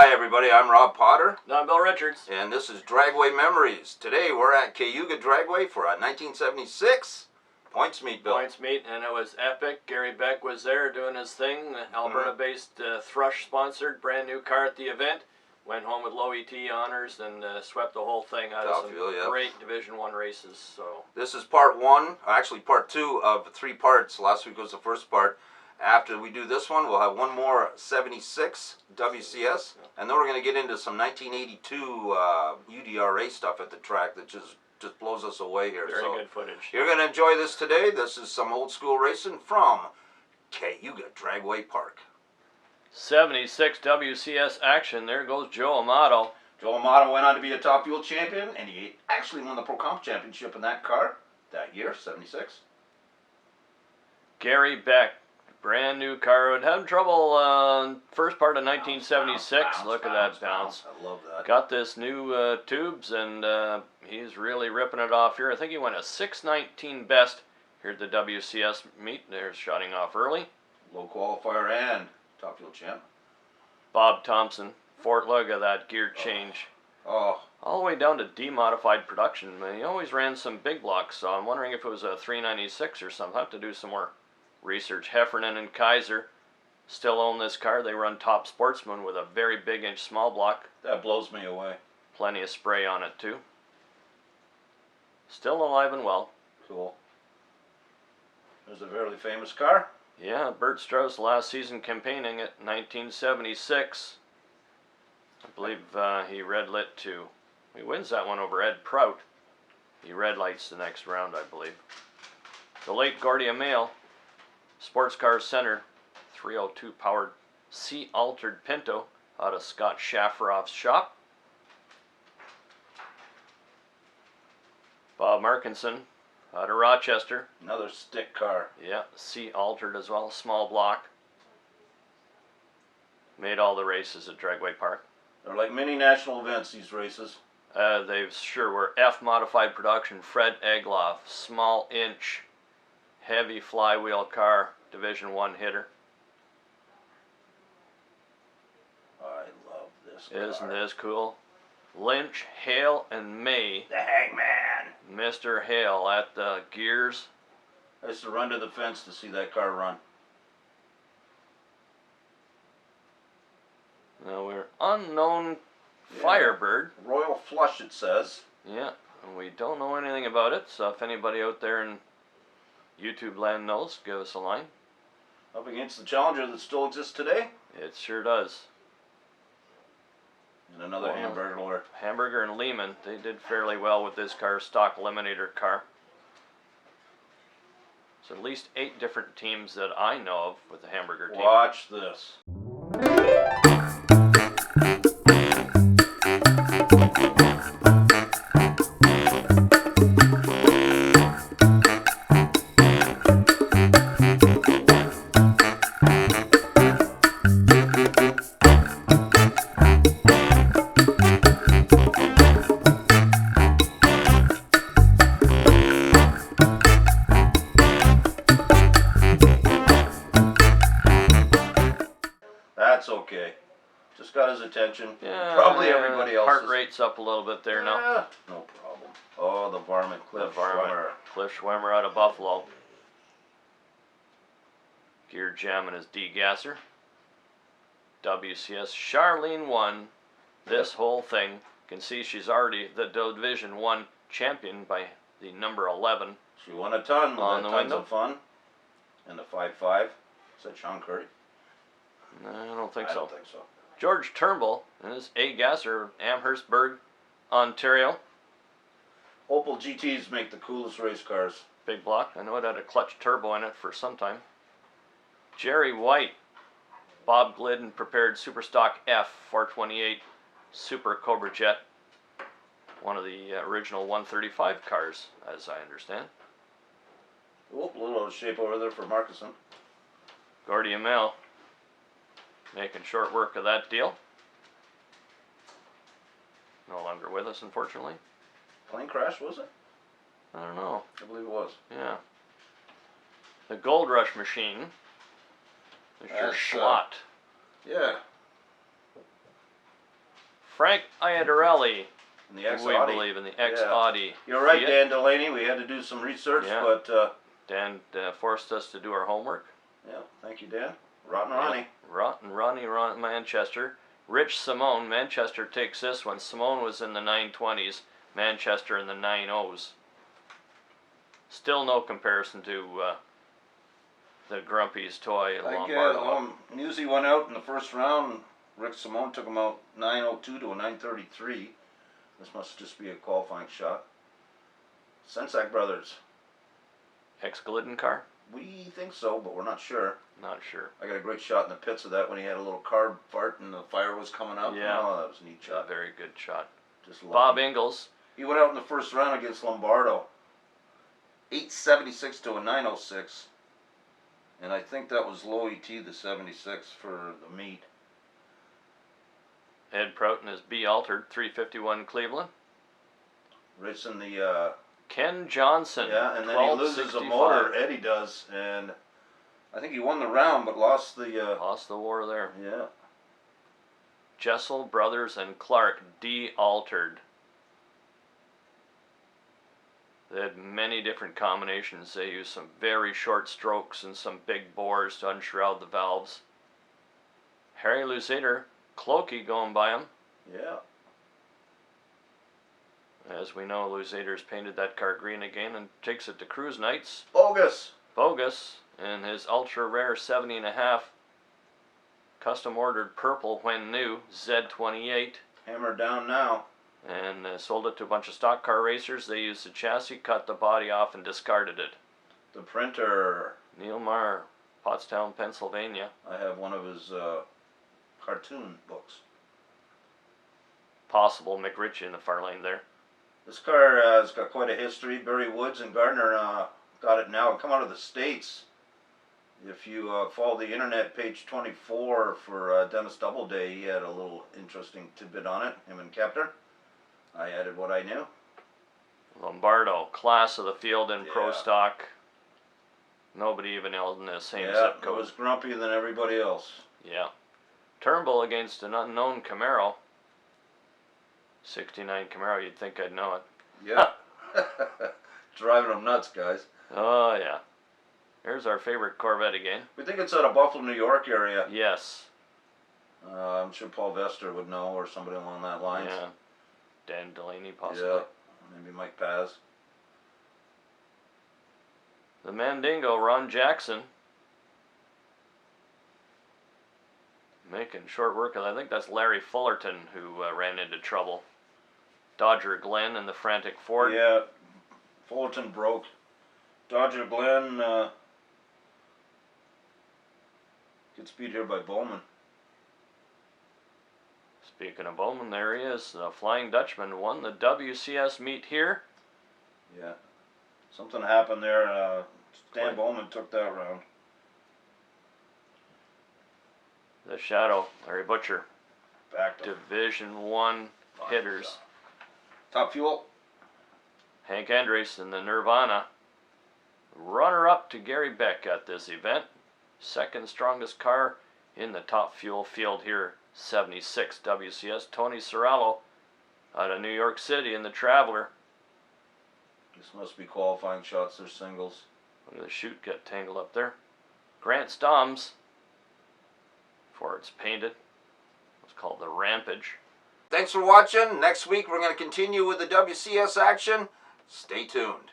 Hi everybody, I'm Rob Potter. I'm Bill Richards. And this is Dragway Memories. Today we're at Cayuga Dragway for a 1976 points meet, Bill. Points meet, and it was epic. Gary Beck was there doing his thing. Alberta-based Thrush sponsored brand new car at the event. Went home with low ET honors and swept the whole thing out of some great Division I races. So this is part one, actually part two of 3 parts. Last week was the first part. After we do this one, we'll have one more 76 WCS, and then we're going to get into some 1982 UDRA stuff at the track that just blows us away here. Very good footage. You're going to enjoy this today. This is some old school racing from Cayuga Dragway Park. 76 WCS action. There goes Joe Amato. Joe Amato went on to be a Top Fuel champion, and he actually won the Pro Comp Championship in that car that year, 76. Gary Beck. Brand new car. Would have trouble first part of 1976. Look at that bounce. I love that. Got this new tubes, and he's really ripping it off here. I think he went a 6:19 best here at the WCS meet. They're shutting off early. Low qualifier and Top Fuel champ. Bob Thompson. Look at that gear change. Oh. All the way down to demodified production. He always ran some big blocks, so I'm wondering if it was a 396 or something. I'll have to do some more research. Heffernan and Kaiser still own this car. They run Top Sportsman with a very big inch small block. That blows me away. Plenty of spray on it too. Still alive and well. Cool. There's a very famous car. Yeah, Bert Strauss last season campaigning at 1976. I believe he red lit too. He wins that one over Ed Prout. He red lights the next round, I believe. The late Gordy Amail. Sports Car Center, 302 powered C-altered Pinto out of Scott Shafferoff's shop. Bob Markinson out of Rochester. Another stick car. Yeah, C-altered as well, small block. Made all the races at Dragway Park. They're like mini national events, these races. They sure were. F-modified production, Fred Egloff, small inch. Heavy flywheel car, Division I hitter. I love this car. Isn't this cool? Lynch, Hale, and May. The Hangman. Mr. Hale at the gears. I used to run to the fence to see that car run. Now we're unknown Firebird. Royal Flush, it says. Yeah, and we don't know anything about it, so if anybody out there in YouTube land knows, give us a line. Up against the Challenger that still exists today. It sure does. And another Hamburglar. Hamburger and Lehman, they did fairly well with this car, stock eliminator car. So at least 8 different teams that I know of with the Hamburger team. Watch this. That's okay. Just got his attention. Yeah, probably everybody else's. Heart rate's up a little bit there now. Yeah, no problem. Oh, the varmint, Cliff Schwimmer. Cliff Schwimmer out of Buffalo. Gear jamming his degasser. WCS. Charlene won this whole thing. You can see she's already the Division I champion by the number 11. She won a ton with On that the tons window. of fun. And the 5.5. Is that Sean Curry? No, I don't think I so. don't think so. George Turnbull and his A-gasser, Amherstburg, Ontario. Opel GTs make the coolest race cars. Big block. I know it had a clutch turbo in it for some time. Jerry White. Bob Glidden prepared Superstock F 428 Super Cobra Jet. One of the original 135 cars, as I understand. Oop, a little out of shape over there for Markinson. Gordy Amail making short work of that deal. No longer with us, unfortunately. Plane crash, was it? I don't know. I believe it was. Yeah. The Gold Rush machine. There's your slot. Yeah. Frank Iadorelli, In the X we Audi. believe in the X Audi. You're right, Fiat. Dan Delaney. We had to do some research, Yeah. but Dan forced us to do our homework. yeah, thank you, Dan. Rotten Ronnie. Ronnie Manchester. Rich Simone. Manchester takes this one. Simone was in the 920s. Manchester in the 90s. Still no comparison to the Grumpy's toy Lombardo. Musi went out in the first round. Rick Simone took him out 902 to a 933. This must just be a qualifying shot. Sensak Brothers. Ex-Glidden car? We think so, but we're not sure. Not sure. I got a great shot in the pits of that when he had a little carb fart and the fire was coming up. Yeah. Oh, that was a neat shot. A very good shot. Just lucky. Bob Ingalls. He went out in the first round against Lombardo. 876 to a 906. And I think that was low ET, the 76 for the meet. Ed Prouton is B altered, 351 Cleveland. Racing the Ken Johnson. yeah, and then he loses a motor. Eddie does, and I think he won the round, but lost the lost the war there. yeah. Jessel Brothers and Clark D altered. They had many different combinations. They used some very short strokes and some big bores to unshroud the valves. Harry Luzader, Clokey going by him. Yeah. As we know, Luzader's painted that car green again and takes it to cruise nights. Bogus. Bogus in his ultra rare 70.5 custom ordered purple when new Z28. Hammered down now. And sold it to a bunch of stock car racers. They used the chassis, cut the body off, and discarded it. The printer. Neil Marr, Pottstown, Pennsylvania. I have one of his cartoon books. Possible McRitchie in the far lane there. This car has got quite a history. Barry Woods and Gardner got it now. It come out of the States. If you follow the internet, page 24 for Dennis Doubleday, he had a little interesting tidbit on it, him and Kepner. I added what I knew. Lombardo, class of the field in pro Yeah. stock. Nobody even held in the same Yeah, zip it code. was grumpier than everybody else. Yeah. Turnbull against an unknown Camaro. 69 Camaro, you'd think I'd know it. Yeah. Driving them nuts, guys. Oh, yeah. Here's our favorite Corvette again. We think it's out of Buffalo, New York area. Yes. I'm sure Paul Vester would know, or somebody along that line. Yeah. Dan Delaney, possibly. Yeah, maybe Mike Paz. The Mandingo, Ron Jackson. Making short work of it. I think that's Larry Fullerton who ran into trouble. Dodger Glenn and the Frantic Ford. Yeah, Fullerton broke. Dodger Glenn gets beat here by Bowman. Speaking of Bowman, there he is. The Flying Dutchman won the WCS meet here. Yeah, something happened there. Stan Bowman took that round. The Shadow, Larry Butcher. Back to Division 1 hitters. Top Fuel. Hank Andres in the Nirvana. Runner-up to Gary Beck at this event. Second strongest car in the Top Fuel field here. 76 WCS. Tony Serralo out of New York City in the Traveler. This must be qualifying shots. They're singles. Look at the chute get tangled up there. Grant Stoms. Before it's painted. It's called the Rampage. Thanks for watching. Next week we're going to continue with the WCS action. Stay tuned.